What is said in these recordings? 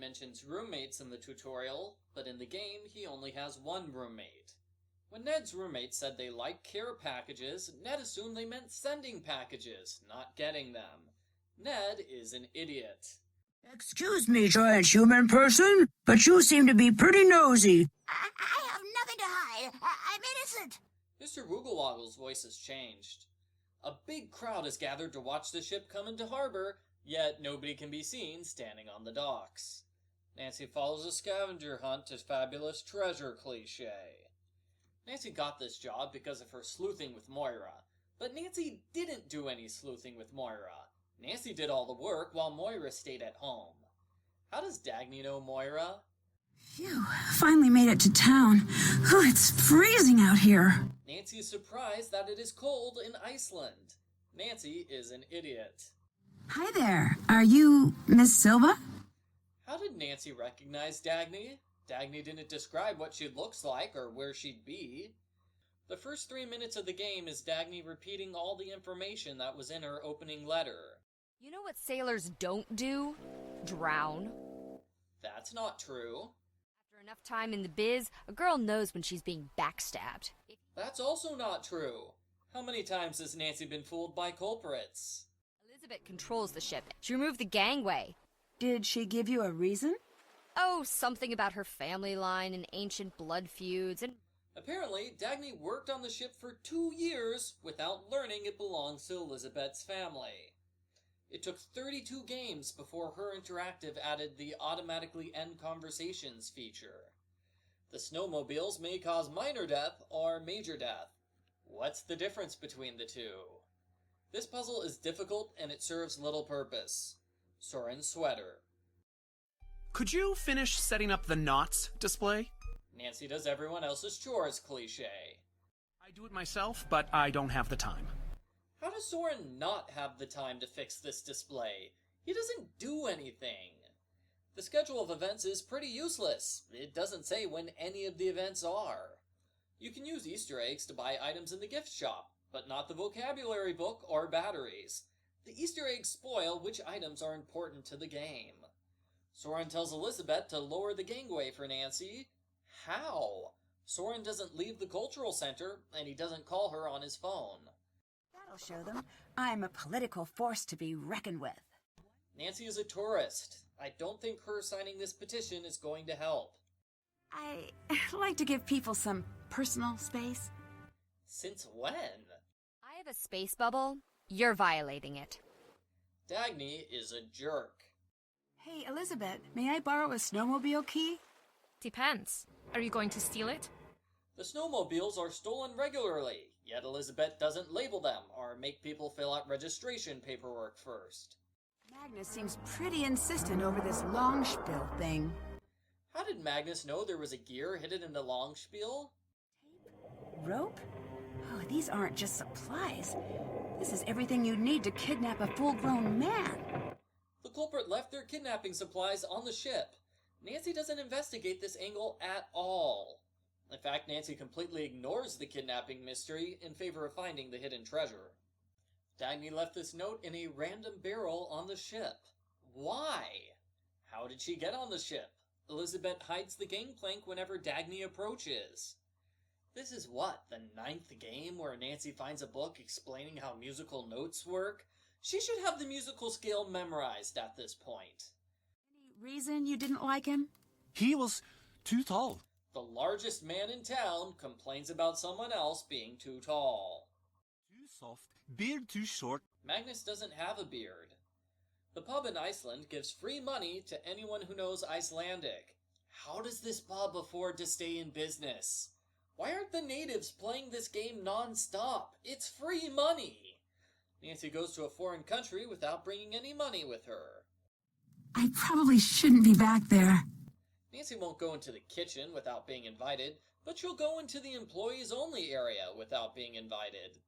mentions roommates in the tutorial, but in the game he only has one roommate. When Ned's roommate said they liked care packages, Ned assumed they meant sending packages, not getting them. Ned is an idiot. Excuse me, giant human person, but you seem to be pretty nosy. I have nothing to hide. I'm innocent. Mr. Wooglewoggle's voice has changed. A big crowd has gathered to watch the ship come into harbor, yet nobody can be seen standing on the docks. Nancy follows a scavenger hunt to fabulous treasure cliché. Nancy got this job because of her sleuthing with Moira, but Nancy didn't do any sleuthing with Moira. Nancy did all the work while Moira stayed at home. How does Dagny know Moira? Phew, finally made it to town. Oh, it's freezing out here. Nancy is surprised that it is cold in Iceland. Nancy is an idiot. Hi there. Are you Miss Silva? How did Nancy recognize Dagny? Dagny didn't describe what she looks like or where she'd be. The first 3 minutes of the game is Dagny repeating all the information that was in her opening letter. You know what sailors don't do? Drown. That's not true. After enough time in the biz, a girl knows when she's being backstabbed. That's also not true. How many times has Nancy been fooled by culprits? Elizabeth controls the ship. She removed the gangway. Did she give you a reason? Oh, something about her family line and ancient blood feuds and... Apparently, Dagny worked on the ship for 2 years without learning it belongs to Elizabeth's family. It took 32 games before Her Interactive added the automatically end conversations feature. The snowmobiles may cause minor death or major death. What's the difference between the two? This puzzle is difficult and it serves little purpose. Soren's sweater. Could you finish setting up the knots display? Nancy does everyone else's chores cliché. I do it myself, but I don't have the time. How does Soren not have the time to fix this display? He doesn't do anything. The schedule of events is pretty useless. It doesn't say when any of the events are. You can use Easter eggs to buy items in the gift shop, but not the vocabulary book or batteries. The Easter eggs spoil which items are important to the game. Soren tells Elizabeth to lower the gangway for Nancy. How? Soren doesn't leave the cultural center, and he doesn't call her on his phone. That'll show them. I'm a political force to be reckoned with. Nancy is a tourist. I don't think her signing this petition is going to help. I like to give people some personal space. Since when? I have a space bubble. You're violating it. Dagny is a jerk. Hey, Elizabeth, may I borrow a snowmobile key? Depends. Are you going to steal it? The snowmobiles are stolen regularly, yet Elizabeth doesn't label them or make people fill out registration paperwork first. Magnus seems pretty insistent over this Longspiel thing. How did Magnus know there was a gear hidden in the Longspiel? Rope? Oh, these aren't just supplies. This is everything you'd need to kidnap a full-grown man. The culprit left their kidnapping supplies on the ship. Nancy doesn't investigate this angle at all. In fact, Nancy completely ignores the kidnapping mystery in favor of finding the hidden treasure. Dagny left this note in a random barrel on the ship. Why? How did she get on the ship? Elizabeth hides the gangplank whenever Dagny approaches. This is what, the 9th game where Nancy finds a book explaining how musical notes work? She should have the musical scale memorized at this point. Any reason you didn't like him? He was too tall. The largest man in town complains about someone else being too tall. Too soft, beard too short. Magnus doesn't have a beard. The pub in Iceland gives free money to anyone who knows Icelandic. How does this pub afford to stay in business? Why aren't the natives playing this game non-stop? It's free money! Nancy goes to a foreign country without bringing any money with her. I probably shouldn't be back there. Nancy won't go into the kitchen without being invited, but she'll go into the employees-only area without being invited.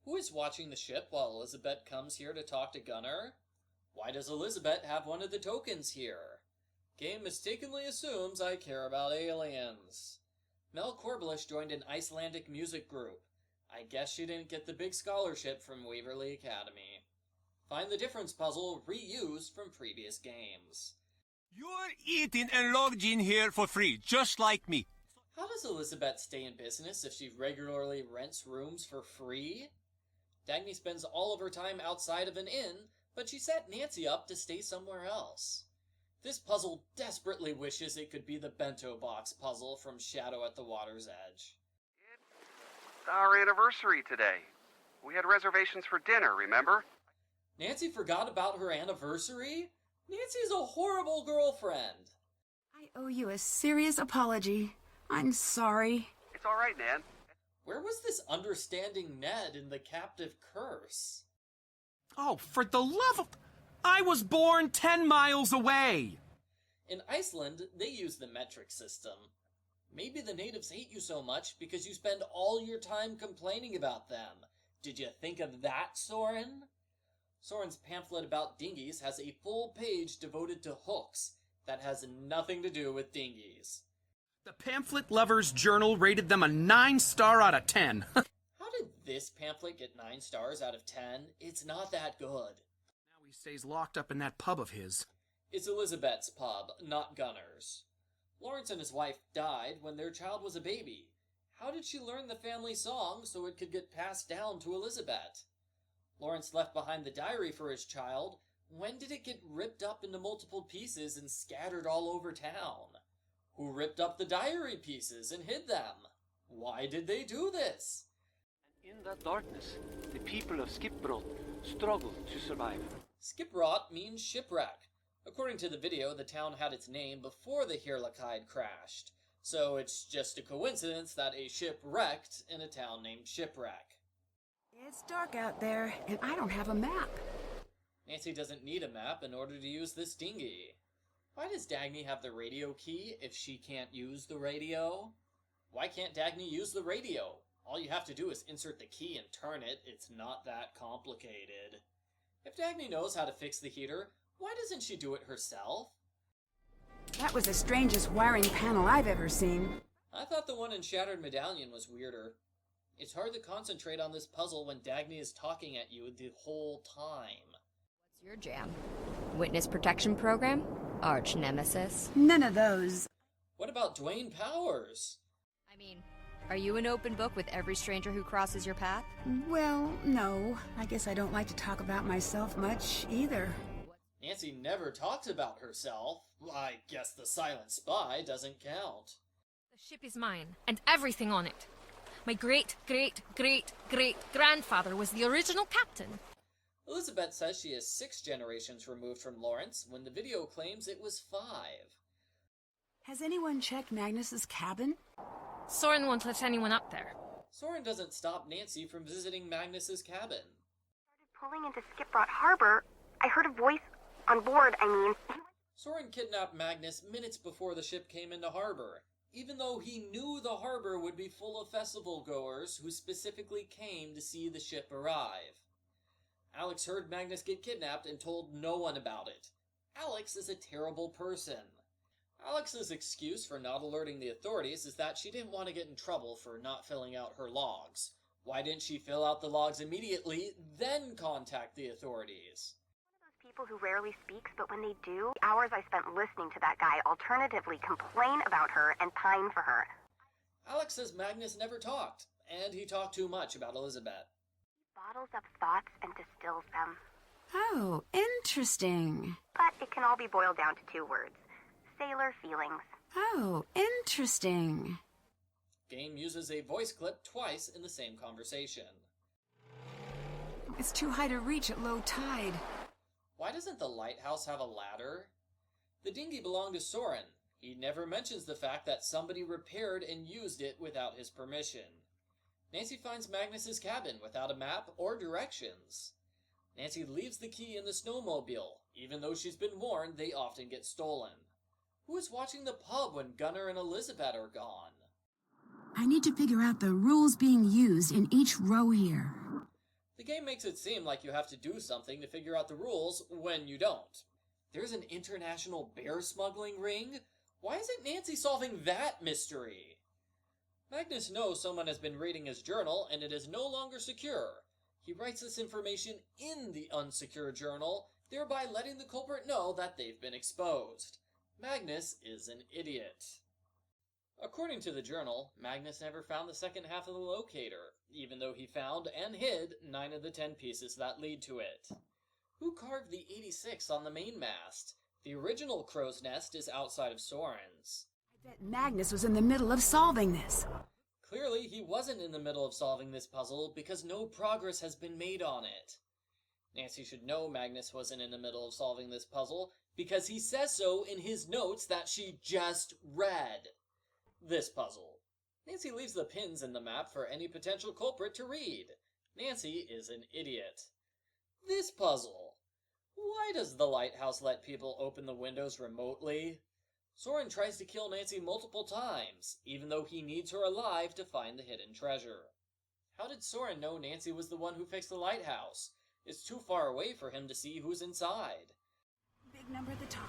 Who is watching the ship while Elizabeth comes here to talk to Gunnar? Why does Elizabeth have one of the tokens here? Game mistakenly assumes I care about aliens. Mel Corblish joined an Icelandic music group. I guess she didn't get the big scholarship from Waverly Academy. Find the difference puzzle reused from previous games. You're eating and lodging here for free, just like me. How does Elizabeth stay in business if she regularly rents rooms for free? Dagny spends all of her time outside of an inn, but she set Nancy up to stay somewhere else. This puzzle desperately wishes it could be the bento box puzzle from Shadow at the Water's Edge. It's our anniversary today. We had reservations for dinner, remember? Nancy forgot about her anniversary? Nancy's a horrible girlfriend. I owe you a serious apology. I'm sorry. It's all right, Nan. Where was this understanding Ned in the captive curse? Oh, for the love of... I was born 10 miles away! In Iceland, they use the metric system. Maybe the natives hate you so much because you spend all your time complaining about them. Did you think of that, Soren? Soren's pamphlet about dinghies has a full page devoted to hooks that has nothing to do with dinghies. The pamphlet lover's journal rated them a 9-star out of 10. How did this pamphlet get 9 stars out of 10? It's not that good. Now he stays locked up in that pub of his. It's Elizabeth's pub, not Gunner's. Lawrence and his wife died when their child was a baby. How did she learn the family song so it could get passed down to Elizabeth? Lawrence left behind the diary for his child. When did it get ripped up into multiple pieces and scattered all over town? Who ripped up the diary pieces and hid them? Why did they do this? In that darkness, the people of Shipboard struggled to survive. Skipbrot means shipwreck. According to the video, the town had its name before the Hirlakide crashed, so it's just a coincidence that a ship wrecked in a town named Shipwreck. It's dark out there, and I don't have a map. Nancy doesn't need a map in order to use this dinghy. Why does Dagny have the radio key if she can't use the radio? Why can't Dagny use the radio? All you have to do is insert the key and turn it. It's not that complicated. If Dagny knows how to fix the heater, why doesn't she do it herself? That was the strangest wiring panel I've ever seen. I thought the one in Shattered Medallion was weirder. It's hard to concentrate on this puzzle when Dagny is talking at you the whole time. What's your jam? Witness protection program? Arch nemesis? None of those. What about Dwayne Powers? I mean, are you an open book with every stranger who crosses your path? Well, no. I guess I don't like to talk about myself much either. Nancy never talks about herself. I guess the silent spy doesn't count. The ship is mine, and everything on it. My great-great-great-great-grandfather was the original captain. Elizabeth says she is 6 generations removed from Lawrence, when the video claims it was 5. Has anyone checked Magnus's cabin? Soren won't let anyone up there. Soren doesn't stop Nancy from visiting Magnus's cabin. Pulling into Skipbrot Harbor, I heard a voice on board, Soren kidnapped Magnus minutes before the ship came into harbor, even though he knew the harbor would be full of festival goers who specifically came to see the ship arrive. Alex heard Magnus get kidnapped and told no one about it. Alex is a terrible person. Alex's excuse for not alerting the authorities is that she didn't want to get in trouble for not filling out her logs. Why didn't she fill out the logs immediately, then contact the authorities? People who rarely speaks, but when they do, the hours I spent listening to that guy alternatively complain about her and pine for her. Alex says Magnus never talked, and he talked too much about Elizabeth. He bottles up thoughts and distills them. Oh, interesting. But it can all be boiled down to 2 words. Sailor feelings. Oh, interesting. Game uses a voice clip twice in the same conversation. It's too high to reach at low tide. Why doesn't the Lighthouse have a ladder? The dinghy belonged to Soren. He never mentions the fact that somebody repaired and used it without his permission. Nancy finds Magnus's cabin without a map or directions. Nancy leaves the key in the snowmobile. Even though she's been warned, they often get stolen. Who is watching the pub when Gunnar and Elizabeth are gone? I need to figure out the rules being used in each row here. The game makes it seem like you have to do something to figure out the rules when you don't. There's an international bear smuggling ring? Why isn't Nancy solving that mystery? Magnus knows someone has been reading his journal and it is no longer secure. He writes this information in the unsecure journal, thereby letting the culprit know that they've been exposed. Magnus is an idiot. According to the journal, Magnus never found the second half of the locator, even though he found and hid 9 of the 10 pieces that lead to it. Who carved the 86 on the main mast? The original crow's nest is outside of Soren's. I bet Magnus was in the middle of solving this. Clearly, he wasn't in the middle of solving this puzzle because no progress has been made on it. Nancy should know Magnus wasn't in the middle of solving this puzzle because he says so in his notes that she just read. This puzzle. Nancy leaves the pins in the map for any potential culprit to read. Nancy is an idiot. This puzzle. Why does the lighthouse let people open the windows remotely? Soren tries to kill Nancy multiple times, even though he needs her alive to find the hidden treasure. How did Soren know Nancy was the one who fixed the lighthouse? It's too far away for him to see who's inside. Big number at the top.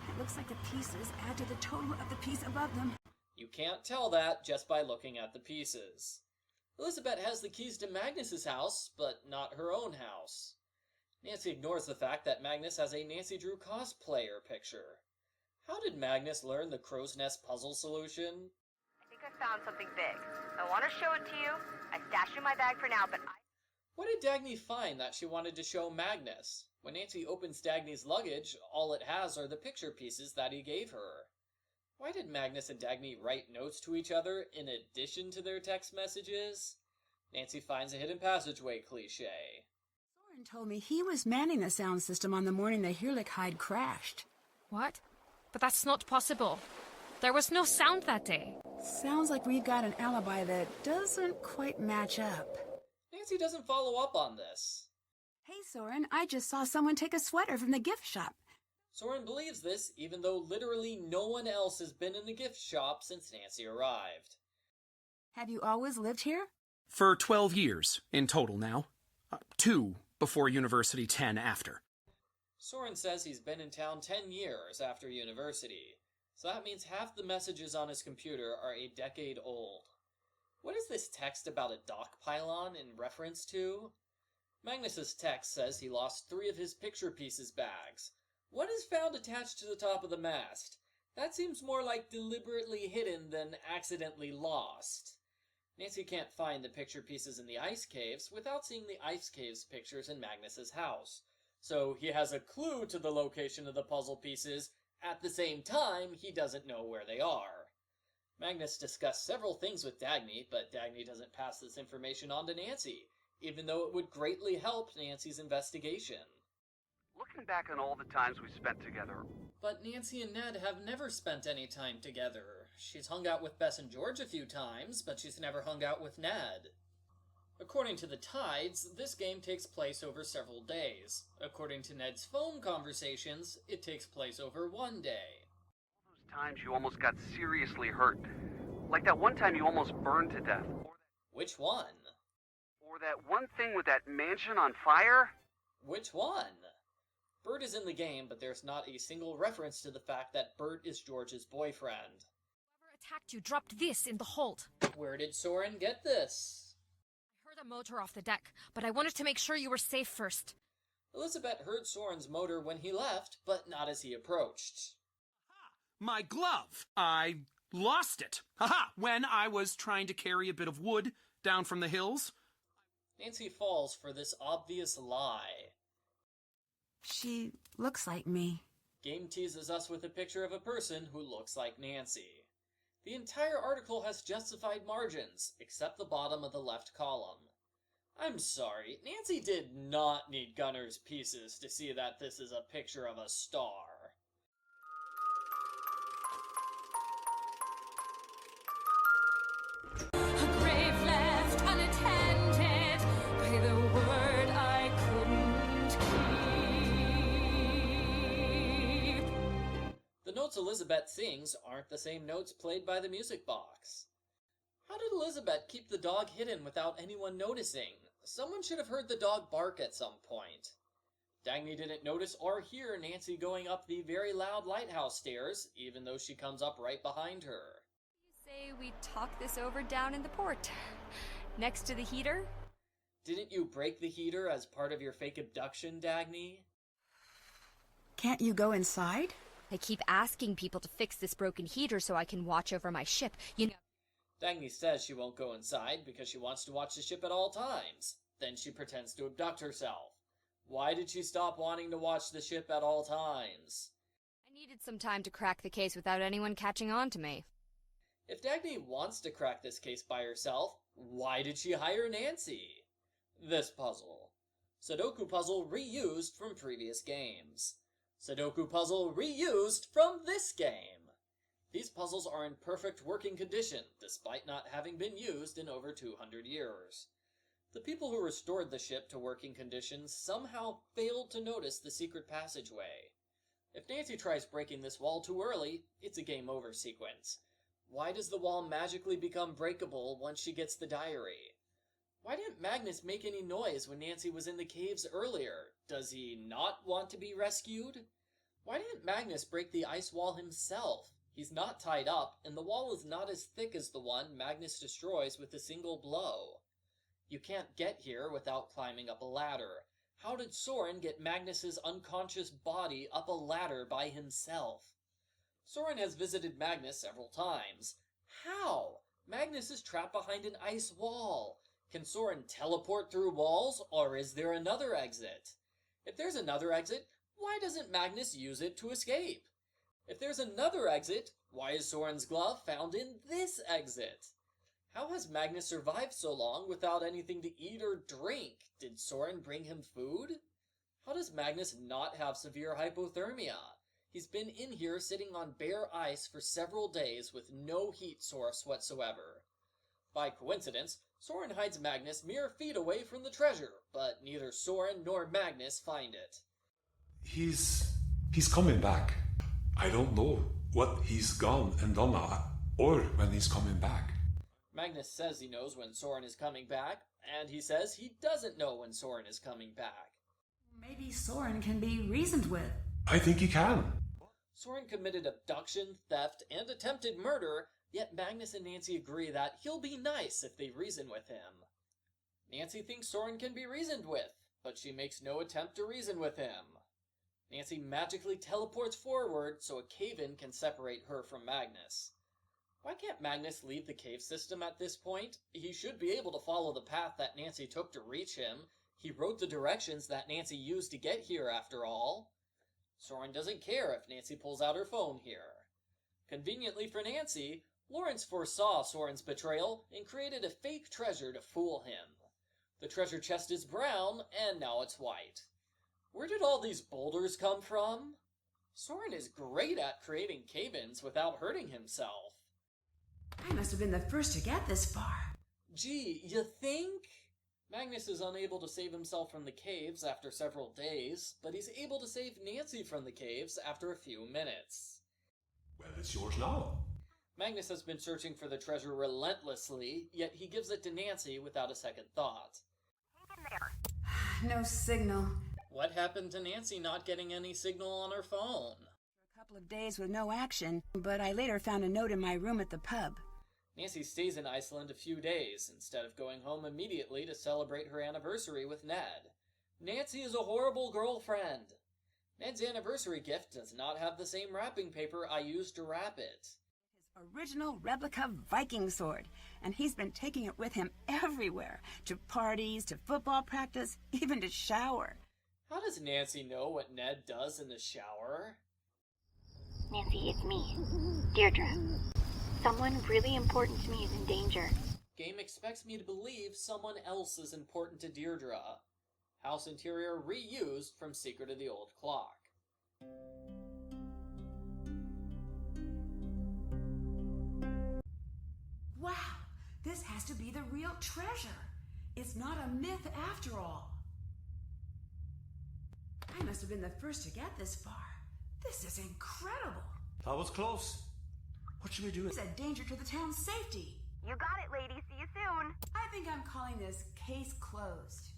It looks like the pieces add to the total of the piece above them. You can't tell that just by looking at the pieces. Elizabeth has the keys to Magnus's house, but not her own house. Nancy ignores the fact that Magnus has a Nancy Drew cosplayer picture. How did Magnus learn the crow's nest puzzle solution? I think I found something big. I want to show it to you. I stashed it in my bag for now, but What did Dagny find that she wanted to show Magnus? When Nancy opens Dagny's luggage, all it has are the picture pieces that he gave her. Why did Magnus and Dagny write notes to each other in addition to their text messages? Nancy finds a hidden passageway cliché. Soren told me he was manning the sound system on the morning the Hirlichide crashed. What? But that's not possible. There was no sound that day. Sounds like we've got an alibi that doesn't quite match up. Nancy doesn't follow up on this. Hey, Soren, I just saw someone take a sweater from the gift shop. Soren believes this, even though literally no one else has been in the gift shop since Nancy arrived. Have you always lived here? For 12 years in total now. 2 before university, 10 after. Soren says he's been in town 10 years after university, so that means half the messages on his computer are a decade old. What is this text about a dock pylon in reference to? Magnus's text says he lost 3 of his picture pieces bags. One is found attached to the top of the mast. That seems more like deliberately hidden than accidentally lost. Nancy can't find the picture pieces in the ice caves without seeing the ice caves pictures in Magnus's house. So he has a clue to the location of the puzzle pieces. At the same time, he doesn't know where they are. Magnus discussed several things with Dagny, but Dagny doesn't pass this information on to Nancy, even though it would greatly help Nancy's investigation. Looking back on all the times we spent together. But Nancy and Ned have never spent any time together. She's hung out with Bess and George a few times, but she's never hung out with Ned. According to the Tides, this game takes place over several days. According to Ned's phone conversations, it takes place over 1 day. All those times you almost got seriously hurt. Like that one time you almost burned to death. Which one? Or that one thing with that mansion on fire? Which one? Bert is in the game, but there's not a single reference to the fact that Bert is George's boyfriend. Whoever attacked you dropped this in the hold. Where did Soren get this? I heard a motor off the deck, but I wanted to make sure you were safe first. Elizabeth heard Soren's motor when he left, but not as he approached. My glove! I lost it. Haha! When I was trying to carry a bit of wood down from the hills. Nancy falls for this obvious lie. She looks like me. Game teases us with a picture of a person who looks like Nancy. The entire article has justified margins, except the bottom of the left column. I'm sorry, Nancy did not need Gunner's pieces to see that this is a picture of a star. A grave left unattended by the word I couldn't keep. The notes Elizabeth sings aren't the same notes played by the music box. How did Elizabeth keep the dog hidden without anyone noticing? Someone should have heard the dog bark at some point. Dagny didn't notice or hear Nancy going up the very loud lighthouse stairs, even though she comes up right behind her. You say we talk this over down in the port, next to the heater? Didn't you break the heater as part of your fake abduction, Dagny? Can't you go inside? I I keep asking people to fix this broken heater so I can watch over my ship. You know. Dagny says she won't go inside because she wants to watch the ship at all times. Then she pretends to abduct herself. Why did she stop wanting to watch the ship at all times? I needed some time to crack the case without anyone catching on to me. If Dagny wants to crack this case by herself, why did she hire Nancy? This puzzle. Sudoku puzzle reused from previous games. Sudoku puzzle reused from this game. These puzzles are in perfect working condition, despite not having been used in over 200 years. The people who restored the ship to working conditions somehow failed to notice the secret passageway. If Nancy tries breaking this wall too early, it's a game over sequence. Why does the wall magically become breakable once she gets the diary? Why didn't Magnus make any noise when Nancy was in the caves earlier? Does he not want to be rescued? Why didn't Magnus break the ice wall himself? He's not tied up, and the wall is not as thick as the one Magnus destroys with a single blow. You can't get here without climbing up a ladder. How did Soren get Magnus's unconscious body up a ladder by himself? Soren has visited Magnus several times. How? Magnus is trapped behind an ice wall. Can Soren teleport through walls, or is there another exit? If there's another exit, why doesn't Magnus use it to escape? If there's another exit, why is Soren's glove found in this exit? How has Magnus survived so long without anything to eat or drink? Did Soren bring him food? How does Magnus not have severe hypothermia? He's been in here sitting on bare ice for several days with no heat source whatsoever. By coincidence, Soren hides Magnus mere feet away from the treasure, but neither Soren nor Magnus find it. He's coming back. I don't know what he's gone and done or when he's coming back. Magnus says he knows when Soren is coming back, and he says he doesn't know when Soren is coming back. Maybe Soren can be reasoned with. I think he can. Soren committed abduction, theft, and attempted murder, yet Magnus and Nancy agree that he'll be nice if they reason with him. Nancy thinks Soren can be reasoned with, but she makes no attempt to reason with him. Nancy magically teleports forward so a cave-in can separate her from Magnus. Why can't Magnus leave the cave system at this point? He should be able to follow the path that Nancy took to reach him. He wrote the directions that Nancy used to get here, after all. Soren doesn't care if Nancy pulls out her phone here. Conveniently for Nancy, Lawrence foresaw Soren's betrayal and created a fake treasure to fool him. The treasure chest is brown, and now it's white. Where did all these boulders come from? Soren is great at creating cave-ins without hurting himself. I must have been the first to get this far. Gee, you think? Magnus is unable to save himself from the caves after several days, but he's able to save Nancy from the caves after a few minutes. Well, it's yours now. Magnus has been searching for the treasure relentlessly, yet he gives it to Nancy without a second thought. No signal. What happened to Nancy not getting any signal on her phone? A couple of days with no action, but I later found a note in my room at the pub. Nancy stays in Iceland a few days, instead of going home immediately to celebrate her anniversary with Ned. Nancy is a horrible girlfriend. Ned's anniversary gift does not have the same wrapping paper I used to wrap it. His original replica Viking sword, and he's been taking it with him everywhere, to parties, to football practice, even to shower. How does Nancy know what Ned does in the shower? Nancy, it's me, Deirdre. Someone really important to me is in danger. Game expects me to believe someone else is important to Deirdre. House interior reused from Secret of the Old Clock. Wow, this has to be the real treasure. It's not a myth after all. I must have been the first to get this far. This is incredible. That was close. What should we do? It's a danger to the town's safety. You got it, lady. See you soon. I think I'm calling this case closed.